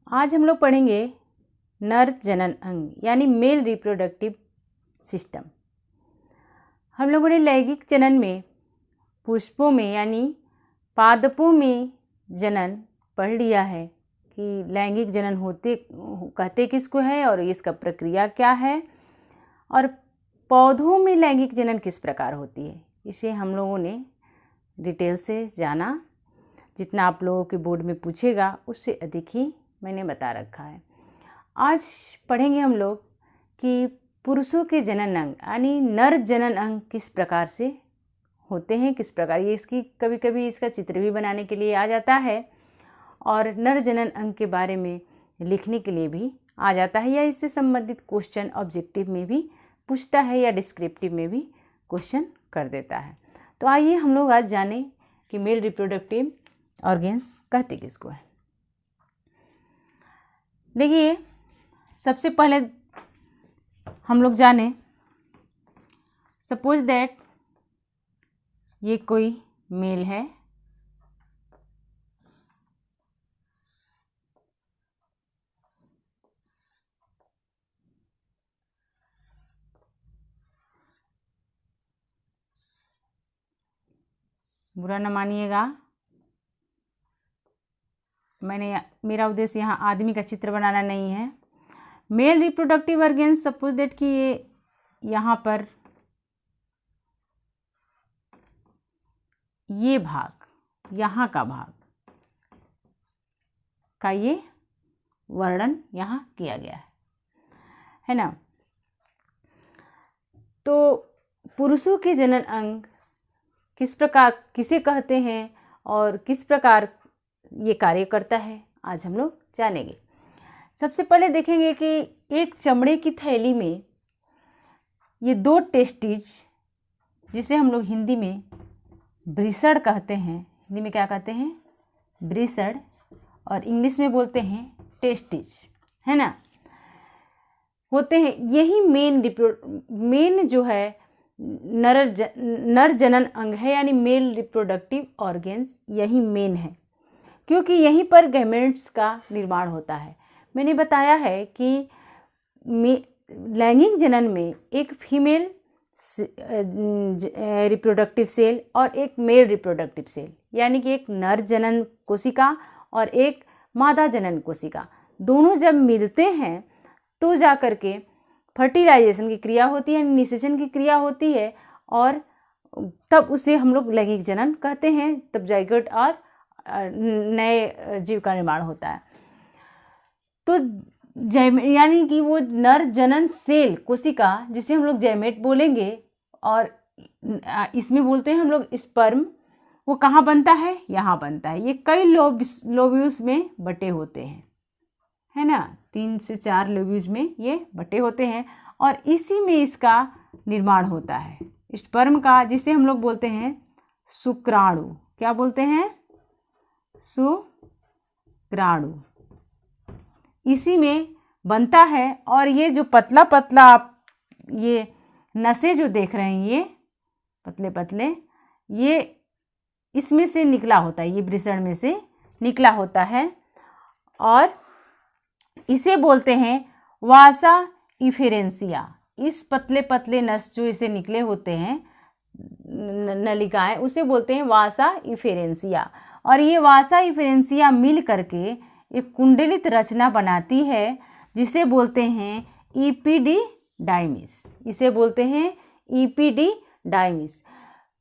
आज हम लोग पढ़ेंगे नर जनन अंग यानी मेल रिप्रोडक्टिव सिस्टम। हम लोगों ने लैंगिक जनन में पुष्पों में यानी पादपों में जनन पढ़ लिया है कि लैंगिक जनन होते कहते किसको है और इसका प्रक्रिया क्या है, और पौधों में लैंगिक जनन किस प्रकार होती है, इसे हम लोगों ने डिटेल से जाना। जितना आप लोगों के बोर्ड में पूछेगा उससे अधिक ही मैंने बता रखा है। आज पढ़ेंगे हम लोग कि पुरुषों के जनन अंग यानी नर जनन अंग किस प्रकार से होते हैं, किस प्रकार ये इसकी कभी कभी इसका चित्र भी बनाने के लिए आ जाता है और नर जनन अंग के बारे में लिखने के लिए भी आ जाता है, या इससे संबंधित क्वेश्चन ऑब्जेक्टिव में भी पूछता है या डिस्क्रिप्टिव में भी क्वेश्चन कर देता है। तो आइए हम लोग आज जानें कि मेल रिप्रोडक्टिव ऑर्गेन्स कहते किसको है। देखिए, सबसे पहले हम लोग जाने, सपोज दैट ये कोई मेल है, बुरा न मानिएगा, मेरा उद्देश्य यहाँ आदमी का चित्र बनाना नहीं है। Male reproductive organs, suppose that कि ये यहाँ पर ये भाग, यहाँ का भाग का ये वर्णन यहाँ किया गया है ना। तो पुरुषों के जनन अंग किस प्रकार किसे कहते हैं और किस प्रकार ये कार्य करता है, आज हम लोग जानेंगे। सबसे पहले देखेंगे कि एक चमड़े की थैली में ये दो टेस्टिज, जिसे हम लोग हिंदी में ब्रिसड कहते हैं, हिंदी में क्या कहते हैं, ब्रिसड, और इंग्लिश में बोलते हैं टेस्टिज, है ना, होते हैं। यही मेन जो है नर जनन अंग है, यानी मेल रिप्रोडक्टिव ऑर्गेन्स यही मेन है, क्योंकि यहीं पर गैमेट्स का निर्माण होता है। मैंने बताया है कि लैंगिक जनन में एक फीमेल रिप्रोडक्टिव सेल और एक मेल रिप्रोडक्टिव सेल, यानी कि एक नर जनन कोशिका और एक मादा जनन कोशिका, दोनों जब मिलते हैं तो जा कर के फर्टिलाइजेशन की क्रिया होती है, निषेचन की क्रिया होती है, और तब उसे हम लोग लैंगिक जनन कहते हैं। तब जाइगोट और नए जीव का निर्माण होता है। तो यानी कि वो नर जनन सेल कोशिका, जिसे हम लोग जैमेट बोलेंगे, और इसमें बोलते हैं हम लोग स्पर्म, वो कहाँ बनता है, यहाँ बनता है। ये कई लोब्यूल्स में बटे होते हैं, है ना, 3 से 4 लोब्यूल्स में ये बटे होते हैं, और इसी में इसका निर्माण होता है स्पर्म का, जिसे हम लोग बोलते हैं शुक्राणु। क्या बोलते हैं, शुक्राणु, इसी में बनता है। और ये जो पतला पतला आप ये नसें जो देख रहे हैं, ये पतले पतले, ये इसमें से निकला होता है, ये ब्रिसड में से निकला होता है, और इसे बोलते हैं वासा इफेरेंसिया। इस पतले पतले नस जो इसे निकले होते हैं नलिकाएं, उसे बोलते हैं वासा इफेरेंसिया, और ये वासा इफेरेंसिया मिल करके एक कुंडलित रचना बनाती है, जिसे बोलते हैं इपीडीडाइमिस। इसे बोलते हैं इपीडीडाइमिस।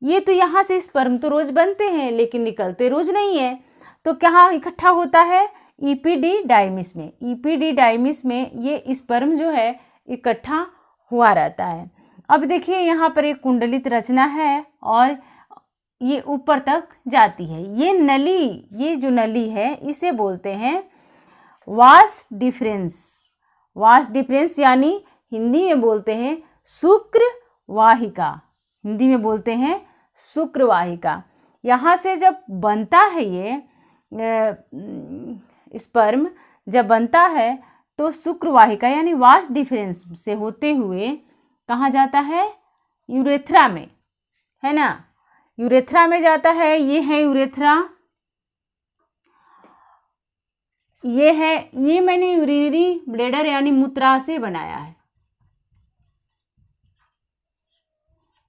ये तो यहाँ से स्पर्म तो रोज बनते हैं, लेकिन निकलते रोज नहीं है, तो कहाँ इकट्ठा होता है, इपीडीडाइमिस में। इपीडीडाइमिस में ये स्पर्म जो है इकट्ठा हुआ रहता है। अब देखिए, यहाँ पर एक कुंडलित रचना है और ये ऊपर तक जाती है। ये नली, ये जो नली है, इसे बोलते हैं वास डिफरेंस। वास डिफरेंस यानी हिंदी में बोलते हैं शुक्रवाहिका, हिंदी में बोलते हैं शुक्रवाहिका। यहाँ से जब बनता है ये स्पर्म, जब बनता है तो शुक्रवाहिका यानी वास डिफरेंस से होते हुए कहाँ जाता है, यूरेथ्रा में, है ना, यूरेथ्रा में जाता है। ये है यूरेथ्रा, ये है, ये मैंने यूरिनरी ब्लैडर यानी मूत्राशय बनाया है।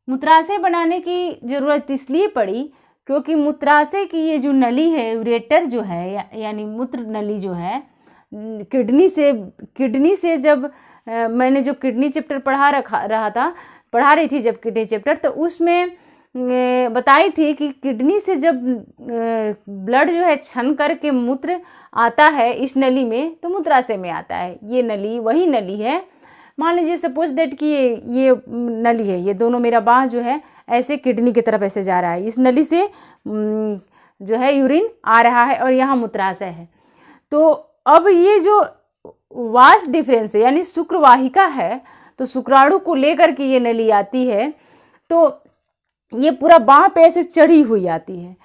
मूत्राशय बनाने की जरूरत इसलिए पड़ी क्योंकि मूत्राशय की ये जो नली है, यूरेटर जो है यानी मूत्र नली जो है, किडनी से जब मैंने जो किडनी चैप्टर पढ़ा रही थी जब किडनी चैप्टर, तो उसमें बताई थी कि किडनी से जब ब्लड जो है छन करके मूत्र आता है इस नली में, तो मूत्राशय में आता है। ये नली वही नली है। मान लीजिए सपोज दैट कि ये नली है, ये दोनों मेरा बाह जो है ऐसे किडनी की तरफ ऐसे जा रहा है, इस नली से जो है यूरिन आ रहा है और यहाँ मूत्राशय है। तो अब ये जो वास डिफरेंस है यानी शुक्रवाहिका है, तो शुक्राणु को लेकर के ये नली आती है, तो ये पूरा बाह पे ऐसे चढ़ी हुई आती है,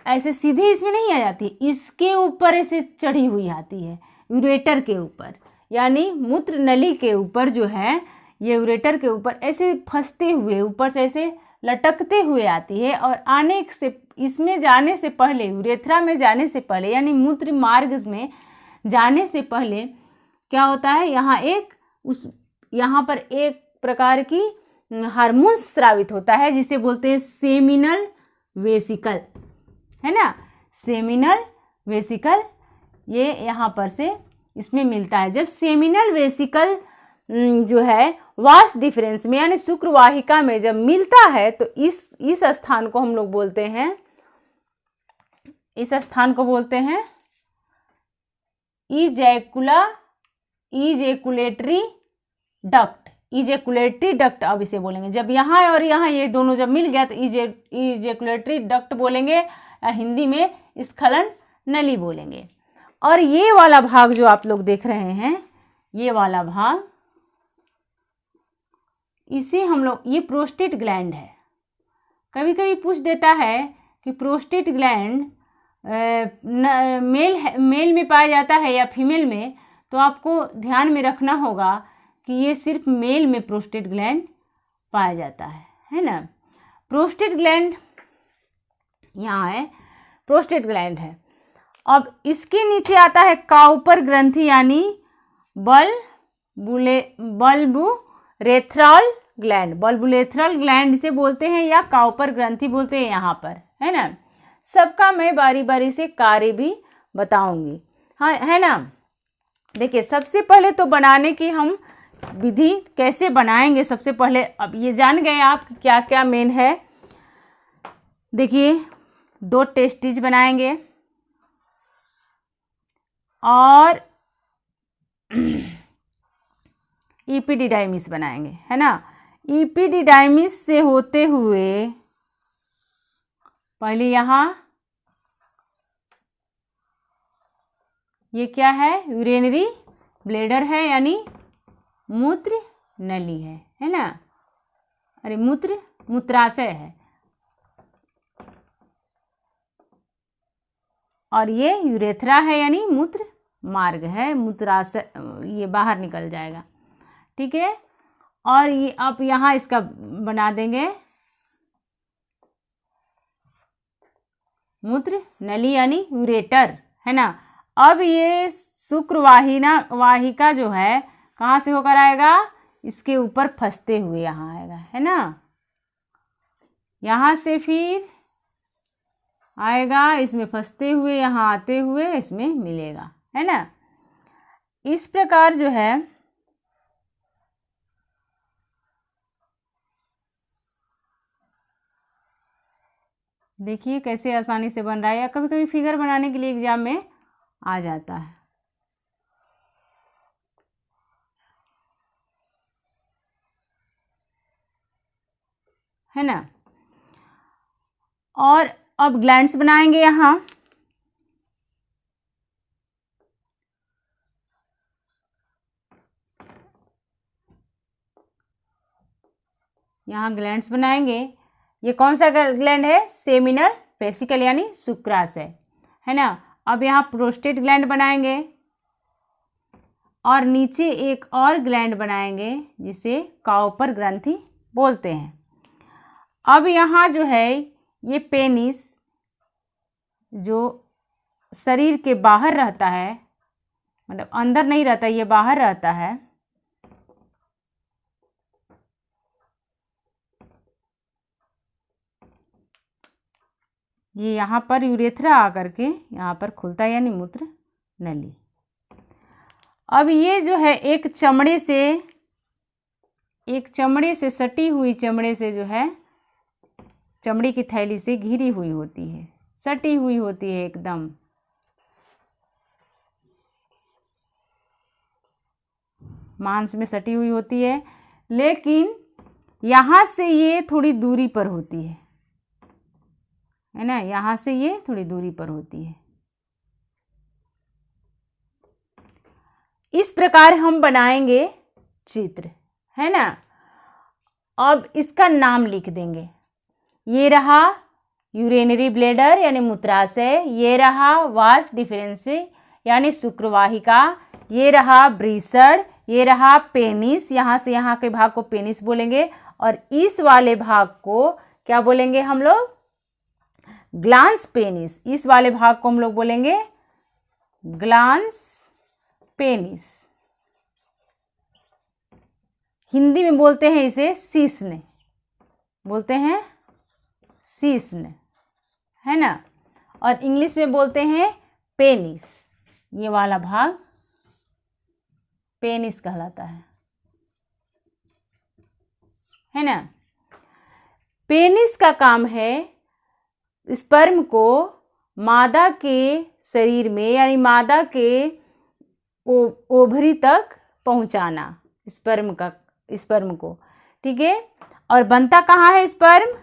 ऐसे सीधे इसमें नहीं आ जाती, इसके ऊपर ऐसे चढ़ी हुई आती है, यूरेटर के ऊपर यानी मूत्र नली के ऊपर जो है, ये यूरेटर के ऊपर ऐसे फंसते हुए ऊपर से ऐसे लटकते हुए आती है। और आने से, इसमें जाने से पहले, यूरेथ्रा में जाने से पहले यानी मूत्र मार्ग में जाने से पहले क्या होता है, यहाँ पर एक प्रकार की हार्मोन स्रावित होता है जिसे बोलते हैं सेमिनल वेसिकल, है ना, सेमिनल वेसिकल, ये यहाँ पर से इसमें मिलता है। जब सेमिनल वेसिकल जो है वास डिफरेंस में यानी शुक्रवाहिका में जब मिलता है, तो इस स्थान को हम लोग बोलते हैं, इस स्थान को बोलते हैं इजैकुलेटरी डक्ट, इजैकुलेटरी डक्ट। अब इसे बोलेंगे, जब यहाँ और यहाँ ये दोनों जब मिल गया तो इजैकुलेटरी डक्ट बोलेंगे, हिंदी में स्खलन नली बोलेंगे। और ये वाला भाग जो आप लोग देख रहे हैं, ये वाला भाग, इसे हम लोग, ये प्रोस्टेट ग्लैंड है। कभी कभी पूछ देता है कि प्रोस्टेट ग्लैंड मेल में पाया जाता है या फीमेल में, तो आपको ध्यान में रखना होगा कि ये सिर्फ मेल में प्रोस्टेट ग्लैंड पाया जाता है ना। प्रोस्टेट ग्लैंड यहाँ है, प्रोस्टेट ग्लैंड है। अब इसके नीचे आता है काउपर ग्रंथि यानी बल्बुरेथ्रल ग्लैंड, बल्बुरेथ्रल ग्लैंड इसे बोलते हैं या काउपर ग्रंथि बोलते हैं यहाँ पर, है ना। सबका मैं बारी बारी से कार्य भी बताऊंगी, हाँ, है ना। देखिए, सबसे पहले तो बनाने की हम विधि कैसे बनाएंगे, सबसे पहले अब ये जान गए आप क्या क्या मेन है। देखिए, 2 टेस्टिज बनाएंगे और इपिडिडाइमिस बनाएंगे, है ना। इपिडिडाइमिस से होते हुए पहले यहाँ ये क्या है, यूरिनरी ब्लैडर है यानी मूत्र नली है ना, अरे मूत्राशय है, और ये यूरेथ्रा है यानी मूत्र मार्ग है, मूत्राशय ये बाहर निकल जाएगा, ठीक है। और ये आप यहाँ इसका बना देंगे मूत्र नली यानी यूरेटर, है ना। अब ये शुक्रवाहिका जो है कहाँ से होकर आएगा, इसके ऊपर फंसते हुए यहाँ आएगा, है ना। यहाँ से फिर आएगा, इसमें फंसते हुए यहाँ आते हुए इसमें मिलेगा, है ना। इस प्रकार जो है देखिए कैसे आसानी से बन रहा है, या कभी कभी फिगर बनाने के लिए एग्जाम में आ जाता है ना। और अब ग्लैंड्स बनाएंगे यहाँ ग्लैंड्स बनाएंगे। ये कौन सा ग्लैंड है, सेमिनल वेसिकल यानी शुक्राशय, है ना। अब यहाँ प्रोस्टेट ग्लैंड बनाएंगे और नीचे एक और ग्लैंड बनाएंगे जिसे काउपर ग्रंथि बोलते हैं। अब यहाँ जो है ये पेनिस जो शरीर के बाहर रहता है, मतलब अंदर नहीं रहता, ये बाहर रहता है। ये यहाँ पर यूरेथ्रा आकर के यहाँ पर खुलता है, यानी मूत्र नली। अब ये जो है एक चमड़े से सटी हुई, चमड़े से जो है, चमड़ी की थैली से घिरी हुई होती है, सटी हुई होती है एकदम। मांस में सटी हुई होती है, लेकिन यहाँ से ये थोड़ी दूरी पर होती है ना, यहाँ से ये थोड़ी दूरी पर होती है। इस प्रकार हम बनाएंगे चित्र, है ना। अब इसका नाम लिख देंगे। ये रहा यूरिनरी ब्लैडर यानी मूत्राशय, ये रहा वास डिफरेंस यानी शुक्रवाहिका, ये रहा ब्रीसड, ये रहा पेनिस, यहाँ से यहाँ के भाग को पेनिस बोलेंगे, और इस वाले भाग को क्या बोलेंगे हम लोग? Glans penis. इस वाले भाग को हम लोग बोलेंगे ग्लांस पेनिस। हिंदी में बोलते हैं इसे शीश्न, बोलते हैं शीश्न, है ना। और इंग्लिश में बोलते हैं पेनिस। ये वाला भाग पेनिस कहलाता है ना। पेनिस का काम है स्पर्म को मादा के शरीर में यानी मादा के ओवरी तक पहुंचाना, स्पर्म को, ठीक है। और बनता कहाँ है स्पर्म?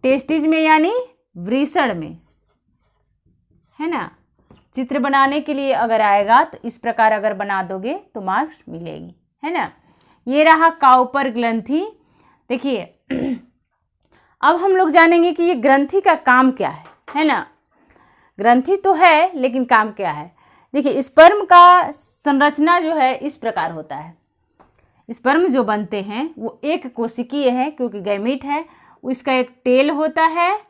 टेस्टिस में यानी वृषण में, है ना। चित्र बनाने के लिए अगर आएगा तो इस प्रकार अगर बना दोगे तो मार्क्स मिलेगी, है ना। ये रहा काउपर ग्रंथि। देखिए अब हम लोग जानेंगे कि ये ग्रंथि का काम क्या है ना। ग्रंथि तो है लेकिन काम क्या है। देखिए स्पर्म का संरचना जो है इस प्रकार होता है। स्पर्म जो बनते हैं वो एक कोशिकीय है क्योंकि गैमीट है। इसका एक टेल होता है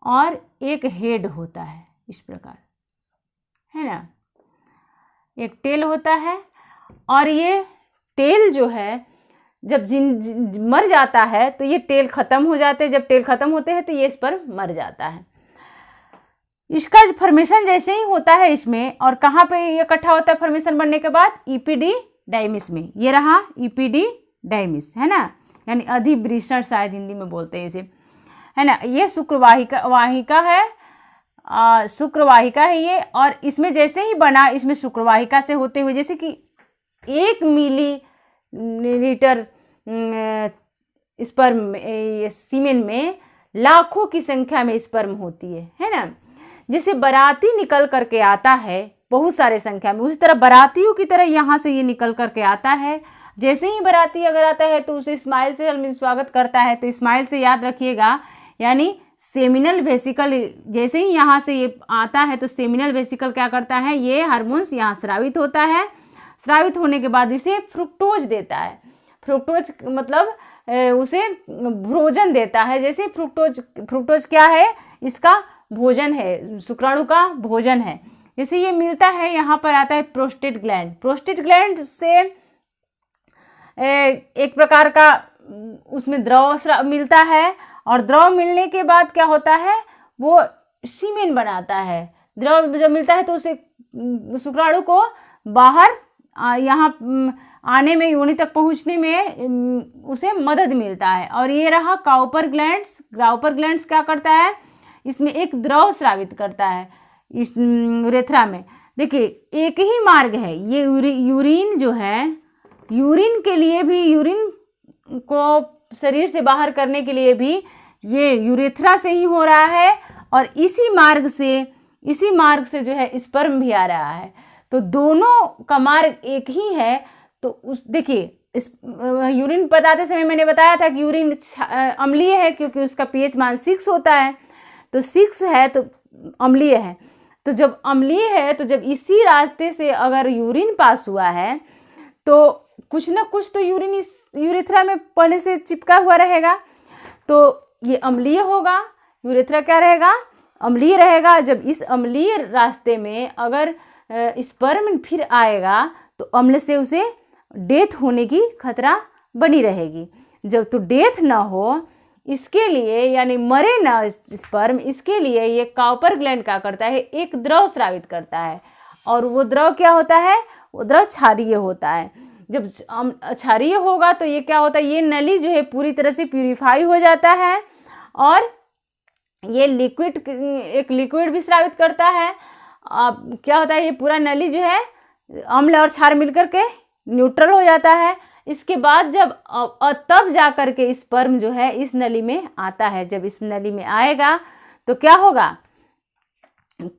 और एक हेड होता है, इस प्रकार, है ना। एक टेल होता है और ये टेल जो है जब मर जाता है तो ये टेल खत्म हो जाते हैं। जब टेल खत्म होते हैं तो ये स्पर्म मर जाता है। इसका फॉर्मेशन जैसे ही होता है इसमें, और कहाँ पे ये इकट्ठा होता है फॉर्मेशन बनने के बाद? इपिडिडाइमिस में। ये रहा इपिडिडाइमिस, है ना, यानी अधिवृषण शायद हिंदी में बोलते हैं इसे, है ना। ये शुक्रवाहिका है, शुक्रवाहिका है ये। और इसमें जैसे ही बना, इसमें शुक्रवाहिका से होते हुए जैसे कि 1 मिलीलीटर स्पर्म में, सीमेन में लाखों की संख्या में स्पर्म होती है ना। जैसे बाराती निकल करके आता है बहुत सारे संख्या में, उसी तरह बारातियों की तरह यहाँ से ये निकल करके आता है। जैसे ही बाराती अगर आता है तो उसे स्माइल से हम स्वागत करता है, तो स्माइल से याद रखिएगा, यानी सेमिनल वेसिकल। जैसे ही यहाँ से ये आता है तो सेमिनल वेसिकल क्या करता है? ये हार्मोन्स यहाँ स्रावित होता है। स्रावित होने के बाद इसे फ्रुक्टोज देता है। फ्रुक्टोज मतलब उसे भोजन देता है। जैसे फ्रुक्टोज क्या है? इसका भोजन है, शुक्राणु का भोजन है। जैसे ये मिलता है, यहाँ पर आता है प्रोस्टेट ग्लैंड। प्रोस्टेट ग्लैंड से एक प्रकार का उसमें द्रव मिलता है, और द्रव मिलने के बाद क्या होता है? वो सीमेन बनाता है। द्रव जब मिलता है तो उसे शुक्राणु को बाहर यहाँ आने में, योनि तक पहुँचने में उसे मदद मिलता है। और ये रहा काउपर ग्लैंड्स। काउपर ग्लैंड्स क्या करता है? इसमें एक द्रव स्रावित करता है इस यूरेथ्रा में। देखिए एक ही मार्ग है ये, यूरिन जो है, यूरिन के लिए भी, यूरिन को शरीर से बाहर करने के लिए भी ये यूरेथ्रा से ही हो रहा है, और इसी मार्ग से जो है स्पर्म भी आ रहा है। तो दोनों का मार्ग एक ही है। तो उस देखिए यूरिन बताते समय मैंने बताया था कि यूरिन अम्लीय है क्योंकि उसका पीएच मान 6 होता है। तो 6 है तो अम्लीय है। तो जब अम्लीय है तो जब इसी रास्ते से अगर यूरिन पास हुआ है तो कुछ ना कुछ तो यूरिन इस यूरेथ्रा में पहले से चिपका हुआ रहेगा। तो ये अम्लीय होगा। यूरेथ्रा क्या रहेगा? अम्लीय रहेगा। जब इस अम्लीय रास्ते में अगर स्पर्म फिर आएगा तो अम्ल से उसे डेथ होने की खतरा बनी रहेगी। जब तो डेथ ना हो इसके लिए, यानी मरे ना स्पर्म, इसके लिए ये काउपर ग्लैंड क्या करता है, एक द्रव स्रावित करता है। और वो द्रव क्या होता है, वो द्रव क्षारीय होता है। जब क्षारीय होगा तो ये क्या होता है, ये नली जो है पूरी तरह से प्यूरिफाई हो जाता है और ये एक लिक्विड भी स्रावित करता है। अब क्या होता है, ये पूरा नली जो है अम्ल और क्षार मिलकर के न्यूट्रल हो जाता है। इसके बाद तब जा कर के स्पर्म जो है इस नली में आता है। जब इस नली में आएगा तो क्या होगा,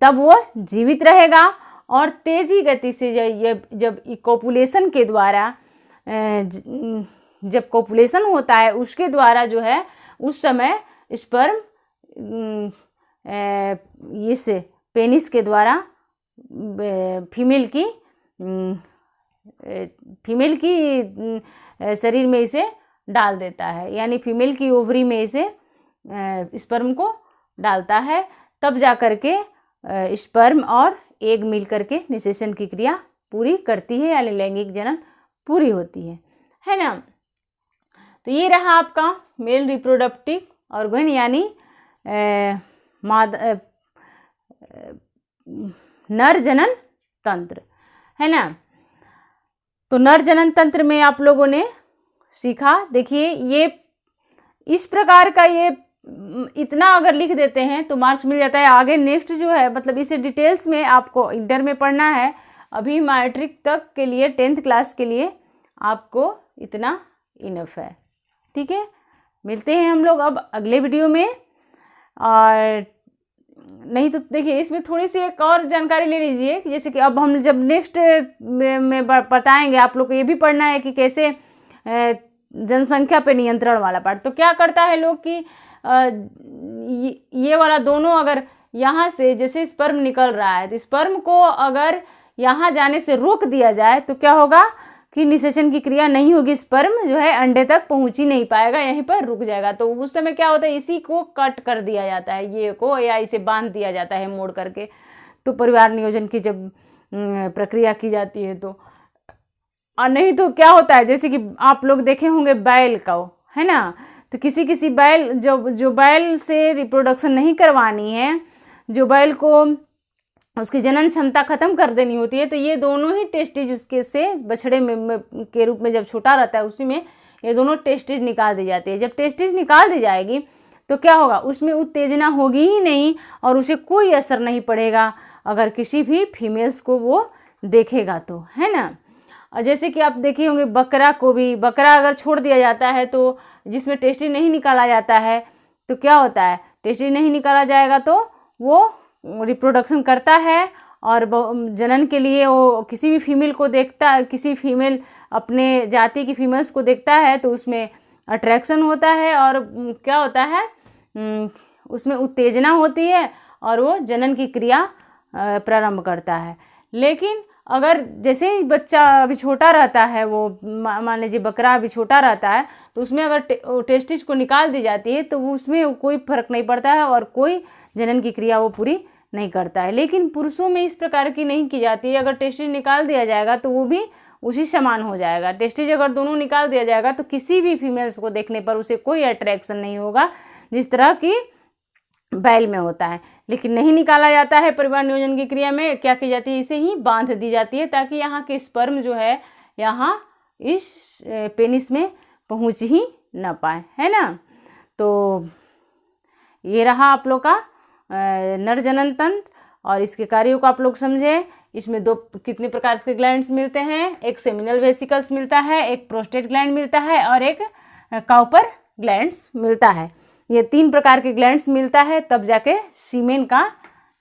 तब वो जीवित रहेगा और तेजी गति से जब कोपुलेशन के द्वारा जब कोपुलेशन होता है उसके द्वारा जो है उस समय स्पर्म इस पेनिस के द्वारा फीमेल की शरीर में इसे डाल देता है, यानी फीमेल की ओवरी में इसे स्पर्म को डालता है। तब जा कर के स्पर्म और एग मिल करके निषेचन की क्रिया पूरी करती है, यानी लैंगिक जनन पूरी होती है ना। तो ये रहा आपका मेल रिप्रोडक्टिव ऑर्गन, यानी नर जनन तंत्र, है ना। तो नर जनन तंत्र में आप लोगों ने सीखा। देखिए ये इस प्रकार का, ये इतना अगर लिख देते हैं तो मार्क्स मिल जाता है। आगे नेक्स्ट जो है, मतलब इसे डिटेल्स में आपको इंटर में पढ़ना है। अभी मैट्रिक तक के लिए 10th क्लास के लिए आपको इतना इनफ है, ठीक है। मिलते हैं हम लोग अब अगले वीडियो में। और नहीं तो देखिए इसमें थोड़ी सी एक और जानकारी ले लीजिए, जैसे कि अब हम जब नेक्स्ट में बताएंगे आप लोग को ये भी पढ़ना है कि कैसे जनसंख्या पे नियंत्रण वाला पार्ट। तो क्या करता है लोग कि ये वाला दोनों अगर यहाँ से जैसे स्पर्म निकल रहा है तो स्पर्म को अगर यहाँ जाने से रोक दिया जाए तो क्या होगा कि निषेचन की क्रिया नहीं होगी, स्पर्म जो है अंडे तक पहुंच ही नहीं पाएगा, यहीं पर रुक जाएगा। तो उस समय क्या होता है, इसी को कट कर दिया जाता है, ये को, या इसे बांध दिया जाता है मोड़ करके। तो परिवार नियोजन की जब प्रक्रिया की जाती है तो, और नहीं तो क्या होता है, जैसे कि आप लोग देखे होंगे बैल का, है ना। तो किसी बैल जो बैल से रिप्रोडक्शन नहीं करवानी है, जो बैल को उसकी जनन क्षमता खत्म कर देनी होती है, तो ये दोनों ही टेस्टिज उसके से बछड़े में के रूप में जब छोटा रहता है उसी में ये दोनों टेस्टिज निकाल दी जाती है। जब टेस्टिज निकाल दी जाएगी तो क्या होगा, उसमें उत्तेजना होगी ही नहीं और उसे कोई असर नहीं पड़ेगा अगर किसी भी फीमेल्स को वो देखेगा तो, है ना। और जैसे कि आप देखे होंगे बकरा को भी, बकरा अगर छोड़ दिया जाता है तो जिसमें टेस्टिज नहीं निकाला जाता है तो क्या होता है, टेस्टिज नहीं निकाला जाएगा तो वो रिप्रोडक्शन करता है और जनन के लिए वो किसी भी फीमेल को देखता है, किसी फीमेल अपने जाति की फीमेल्स को देखता है तो उसमें अट्रैक्शन होता है और क्या होता है, उसमें उत्तेजना होती है और वो जनन की क्रिया प्रारंभ करता है। लेकिन अगर जैसे ही बच्चा अभी छोटा रहता है, वो मान लीजिए बकरा अभी छोटा रहता है, तो उसमें अगर टेस्टिज को निकाल दी जाती है तो उसमें कोई फर्क नहीं पड़ता है और कोई जनन की क्रिया वो पूरी नहीं करता है। लेकिन पुरुषों में इस प्रकार की नहीं की जाती है। अगर टेस्टिज निकाल दिया जाएगा तो वो भी उसी समान हो जाएगा। टेस्टिज अगर दोनों निकाल दिया जाएगा तो किसी भी फीमेल्स को देखने पर उसे कोई अट्रैक्शन नहीं होगा, जिस तरह की बैल में होता है। लेकिन नहीं निकाला जाता है, परिवार नियोजन की क्रिया में क्या की जाती है, इसे ही बांध दी जाती है ताकि यहाँ के स्पर्म जो है यहाँ इस पेनिस में पहुँच ही ना पाए, है ना। तो ये रहा आप लोग का नर जनन तंत्र और इसके कार्यों को आप लोग समझे। इसमें कितने प्रकार के ग्लैंड्स मिलते हैं, एक सेमिनल वेसिकल्स मिलता है, एक प्रोस्टेट ग्लैंड मिलता है और एक काउपर ग्लैंड्स मिलता है। ये 3 प्रकार के ग्लैंड्स मिलता है, तब जाके सीमेन का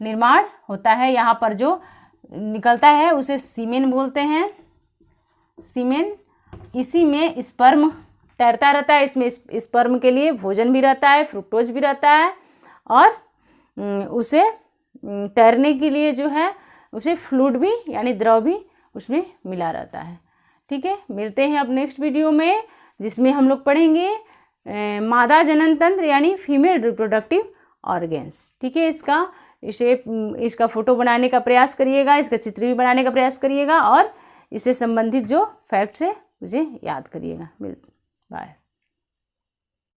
निर्माण होता है। यहाँ पर जो निकलता है उसे सीमेन बोलते हैं। सीमेन, इसी में स्पर्म तैरता रहता है, इसमें स्पर्म के लिए भोजन भी रहता है, फ्रुक्टोज भी रहता है और उसे तैरने के लिए जो है उसे फ्लूइड भी यानी द्रव भी उसमें मिला रहता है। ठीक है, मिलते हैं अब नेक्स्ट वीडियो में जिसमें हम लोग पढ़ेंगे मादा जनन तंत्र यानी फीमेल रिप्रोडक्टिव ऑर्गेन्स। ठीक है, इसका इसका फ़ोटो बनाने का प्रयास करिएगा, इसका चित्र भी बनाने का प्रयास करिएगा और इससे संबंधित जो फैक्ट्स है मुझे याद करिएगा। बाय।